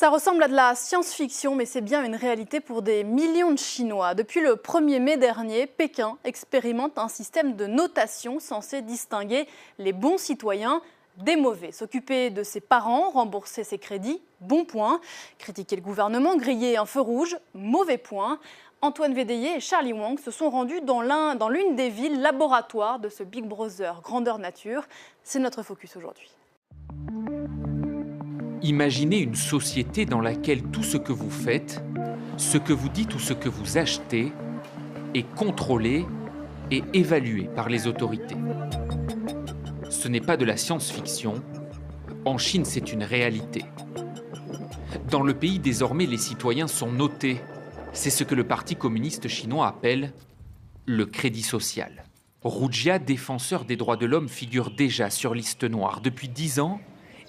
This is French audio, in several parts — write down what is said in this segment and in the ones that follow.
Ça ressemble à de la science-fiction, mais c'est bien une réalité pour des millions de Chinois. Depuis le 1er mai dernier, Pékin expérimente un système de notation censé distinguer les bons citoyens des mauvais. S'occuper de ses parents, rembourser ses crédits, bon point. Critiquer le gouvernement, griller un feu rouge, mauvais point. Antoine Védéier et Charlie Wang se sont rendus dans l'une des villes laboratoires de ce Big Brother grandeur nature. C'est notre focus aujourd'hui. Imaginez une société dans laquelle tout ce que vous faites, ce que vous dites ou ce que vous achetez est contrôlé et évalué par les autorités. Ce n'est pas de la science-fiction. En Chine, c'est une réalité. Dans le pays, désormais, les citoyens sont notés. C'est ce que le Parti communiste chinois appelle le crédit social. Hu Jia, défenseur des droits de l'homme, figure déjà sur liste noire. Depuis 10 ans,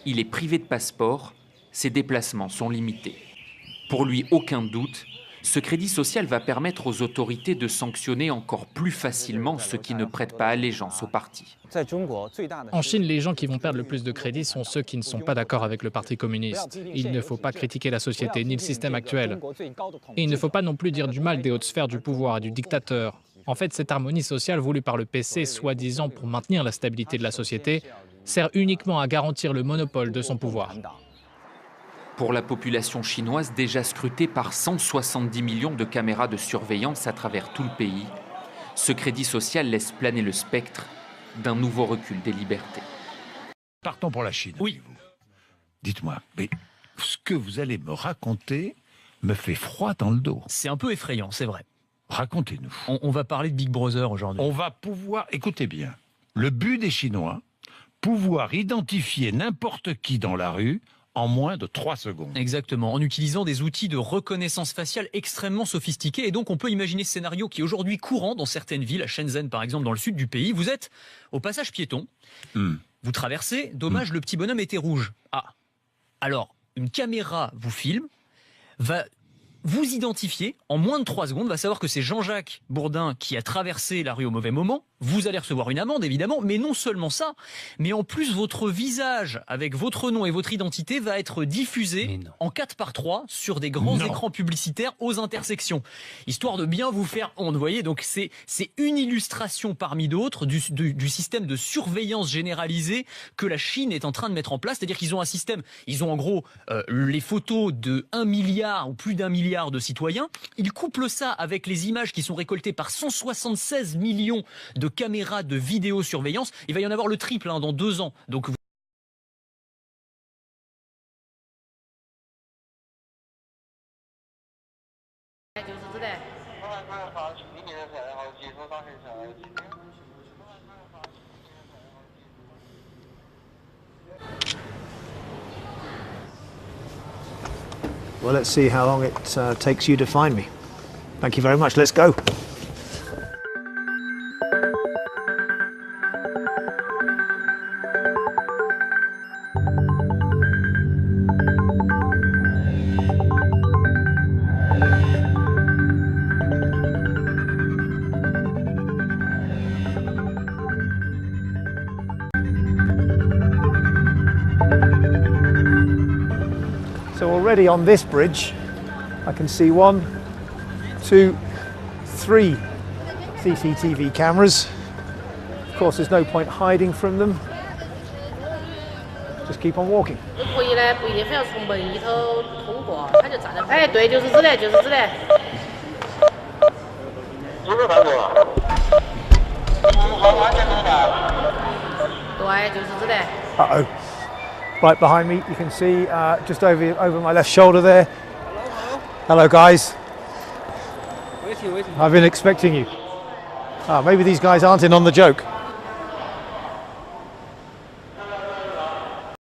il est privé de passeport, ses déplacements sont limités. Pour lui, aucun doute, ce crédit social va permettre aux autorités de sanctionner encore plus facilement ceux qui ne prêtent pas allégeance au parti. En Chine, les gens qui vont perdre le plus de crédit sont ceux qui ne sont pas d'accord avec le Parti communiste. Il ne faut pas critiquer la société ni le système actuel. Et il ne faut pas non plus dire du mal des hautes sphères du pouvoir et du dictateur. En fait, cette harmonie sociale voulue par le PC, soi-disant pour maintenir la stabilité de la société, sert uniquement à garantir le monopole de son pouvoir. Pour la population chinoise, déjà scrutée par 170 millions de caméras de surveillance à travers tout le pays, ce crédit social laisse planer le spectre d'un nouveau recul des libertés. Partons pour la Chine. Oui. Dites-moi, mais ce que vous allez me raconter me fait froid dans le dos. C'est un peu effrayant, c'est vrai. Racontez-nous. On va parler de Big Brother aujourd'hui. On va pouvoir, écoutez bien, le but des Chinois, pouvoir identifier n'importe qui dans la rue en moins de 3 secondes. Exactement, en utilisant des outils de reconnaissance faciale extrêmement sophistiqués. Et donc on peut imaginer ce scénario qui est aujourd'hui courant dans certaines villes, à Shenzhen par exemple, dans le sud du pays. Vous êtes au passage piéton, vous traversez, dommage, le petit bonhomme était rouge. Ah, alors une caméra vous filme, va vous identifier en moins de 3 secondes, va savoir que c'est Jean-Jacques Bourdin qui a traversé la rue au mauvais moment. Vous allez recevoir une amende, évidemment, mais non seulement ça, mais en plus, votre visage, avec votre nom et votre identité, va être diffusé en 4x3 sur des grands écrans publicitaires aux intersections, histoire de bien vous faire honte. Vous voyez, donc c'est une illustration parmi d'autres du système de surveillance généralisée que la Chine est en train de mettre en place. C'est-à-dire qu'ils ont un système, ils ont en gros les photos de 1 milliard ou plus d'1 milliard de citoyens. Ils couplent ça avec les images qui sont récoltées par 176 millions de caméras de vidéosurveillance. Il va y en avoir le triple dans 2 ans. Donc Well, let's see how long it takes you to find me. Thank you very much. Let's go. So already on this bridge, I can see 1, 2, 3 CCTV cameras. Of course, there's no point hiding from them. Just keep on walking. Uh-oh. Right behind me, you can see just over my left shoulder there. Hello guys. I've been expecting you. Maybe these guys aren't in on the joke.